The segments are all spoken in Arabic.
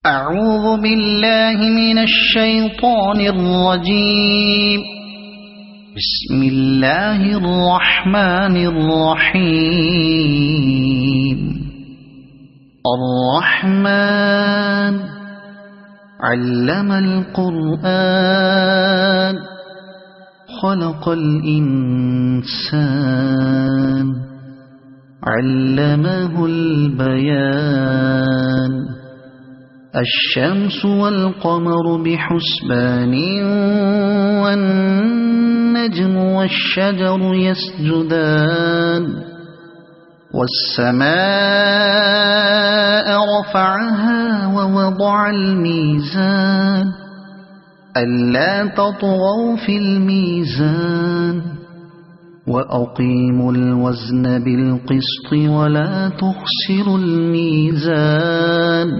أعوذ بالله من الشيطان الرجيم. بسم الله الرحمن الرحيم. الرحمن علم القرآن خلق الإنسان علمه البيان. الشمس والقمر بحسبان والنجم والشجر يسجدان. والسماء رفعها ووضع الميزان ألا تطغوا في الميزان وأقيموا الوزن بالقسط ولا تخسروا الميزان.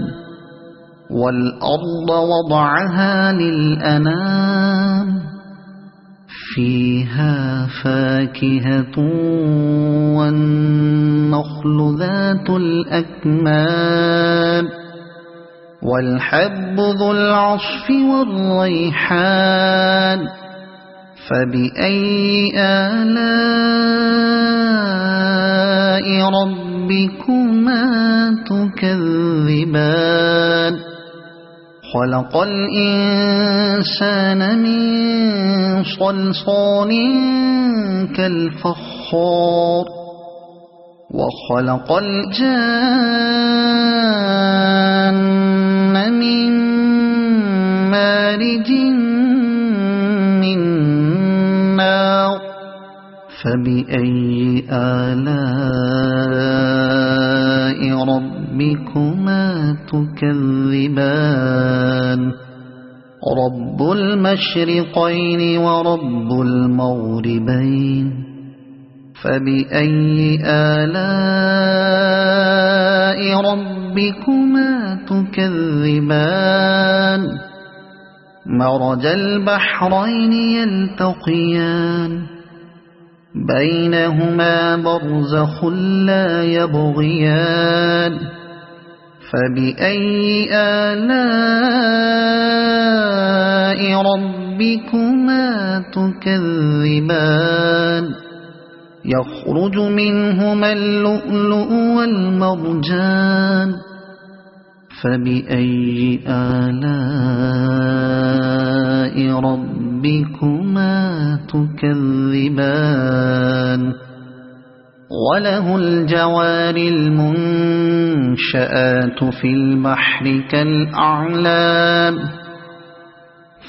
والأرض وضعها للأنام فيها فاكهة والنخل ذات الأكمام والحب ذو العصف والريحان. فبأي آلاء ربكما تكذبان. خلق الإنسان من صلصال كالفخار وخلق الجان من مارج من نار. فبأي آلاء ربكما تكذبان. رب المشرقين ورب المغربين. فبأي آلاء ربكما تكذبان. مرج البحرين يلتقيان بينهما برزخ لا يبغيان. فبأي آلاء ربكما تكذبان. يخرج منهما اللؤلؤ والمرجان. فبأي آلاء ربكما تكذبان. وله الجوار المنشآت في البحر كالأعلام.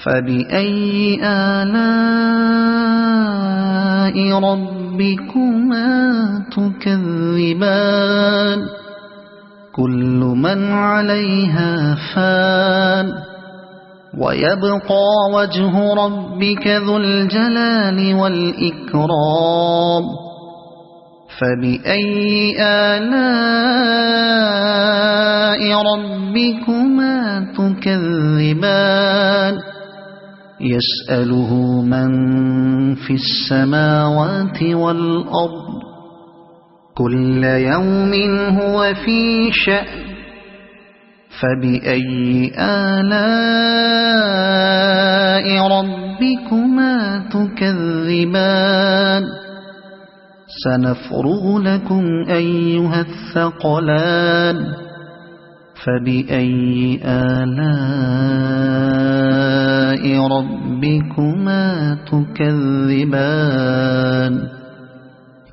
فبأي آلاء ربكما تكذبان. كل من عليها فان ويبقى وجه ربك ذو الجلال والإكرام. فبأي آلاء ربكما تكذبان. يسأله من في السماوات والأرض كل يوم هو في شأن. فبأي آلاء ربكما تكذبان. سنفرغ لكم أيها الثقلان. فبأي آلاء ربكما تكذبان.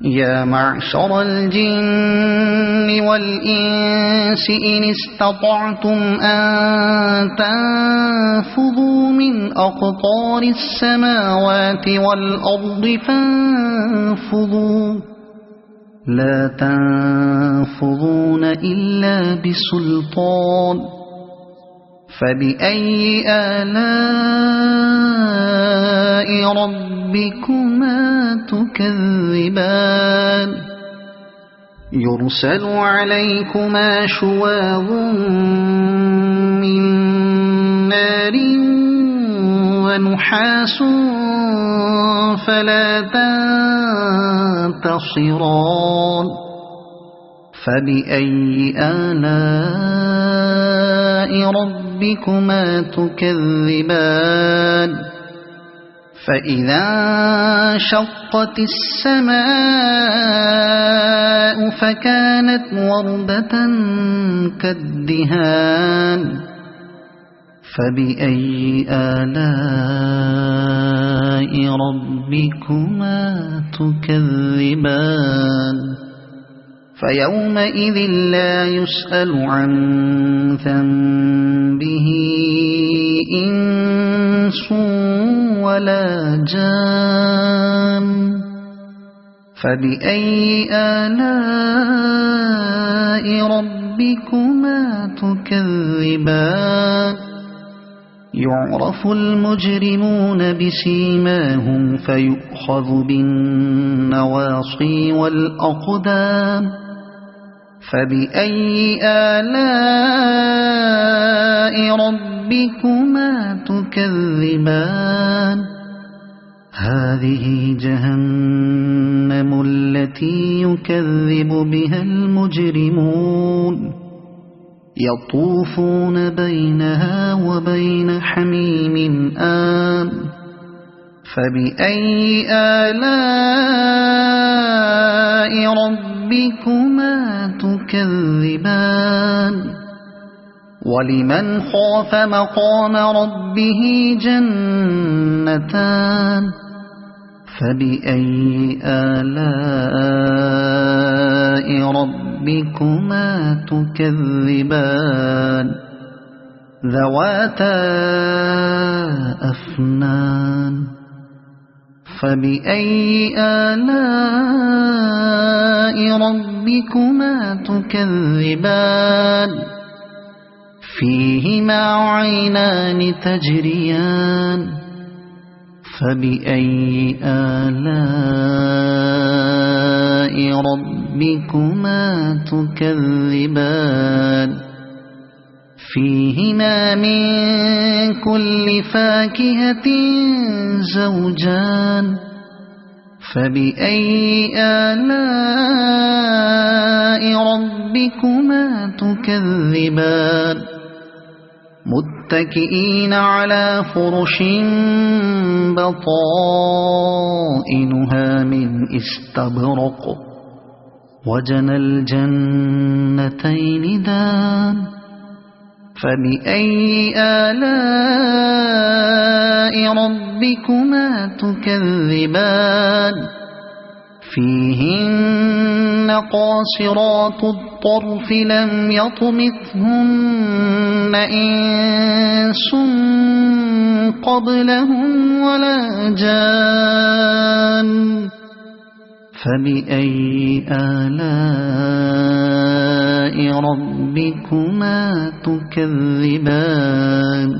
يا معشر الجن والإنس إن استطعتم أن تنفذوا من أقطار السماوات والأرض فانفذوا لا تنفذون إلا بسلطان. فبأي آلاء ربكما تكذبان. يرسل عليكما شواظ من نار ونحاس فلا تنتصران. فبأي آلاء ربكما تكذبان فإذا انشقت السماء فكانت وردة كالدهان فبأي آلاء ربكما تكذبان فيومئذ لا يسأل عن ذنبه إنس ولا جان فبأي آلاء ربكما تكذبان يعرف المجرمون بسيماهم فيؤخذ بالنواصي والأقدام فبأي آلاء ربكما تكذبان هذه جهنم التي يكذب بها المجرمون يطوفون بينها وبين حميم آن فبأي آلاء ربكما تكذبان ولمن خاف مقام ربه جنتان فبأي آلاء ربكما تكذبان ذواتا أفنان فبأي آلاء ربكما تكذبان فيهما عينان تجريان فبأي آلاء ربكما تكذبان فيهما من كل فاكهة زوجان فبأي آلاء ربكما تكذبان متكئين على فرش بطائنها من استبرق وجنى الجنتين دان فبأي آلاء ربكما تكذبان فيهن قاصرات الطرف لم يطمثهن إنس قبلهم ولا جان فبأي آلاء ربكما تكذبان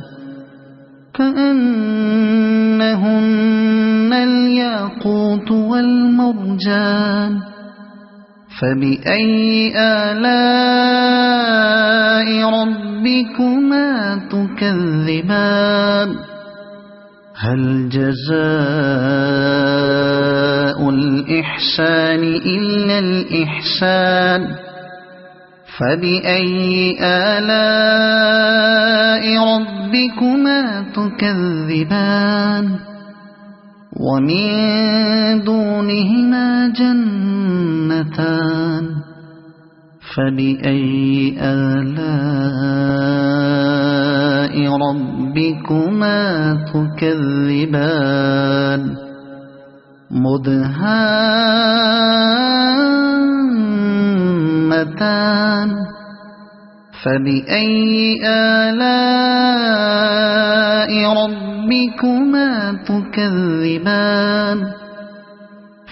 كأنهن الياقوت والمرجان فبأي آلاء ربكما تكذبان هل جزاء الإحسان إلا الإحسان فبأي آلاء ربكما تكذبان ومن دونهما جنتان فبأي آلاء ربكما تكذبان مدهامتان فبأي آلاء ربكما تكذبان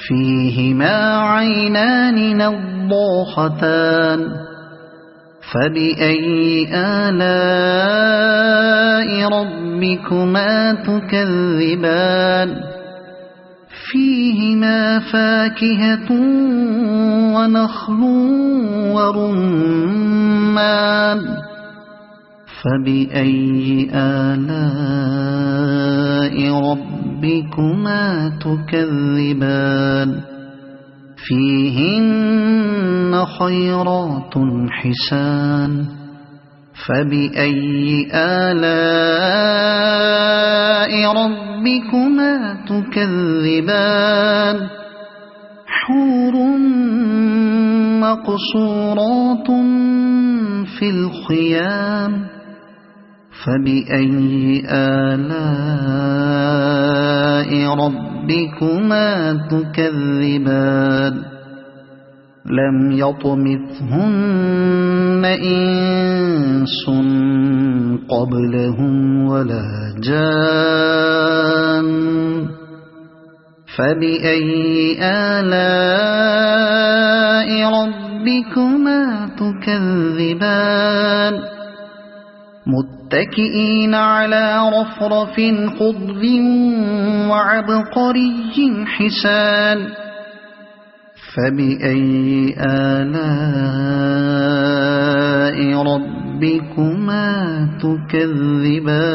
فيهما عينان نضاختان فبأي آلاء ربكما تكذبان فيهما فاكهة ونخل ورمان فبأي آلاء ربكما تكذبان فيهن خيرات حسان فبأي آلاء ربكما تكذبان حور مقصورات في الخيام فبأي آلاء ربكما تكذبان لم يطمثهن إنس قبلهم ولا جان فبأي آلاء ربكما تكذبان متكئين على رفرف خضر وعبقري حسان فبأي آلاء ربكما تكذبان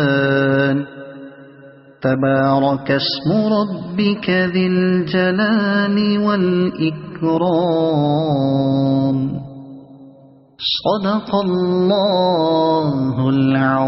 تبارك اسم ربك ذي الجلال والإكرام صدق الله العظيم.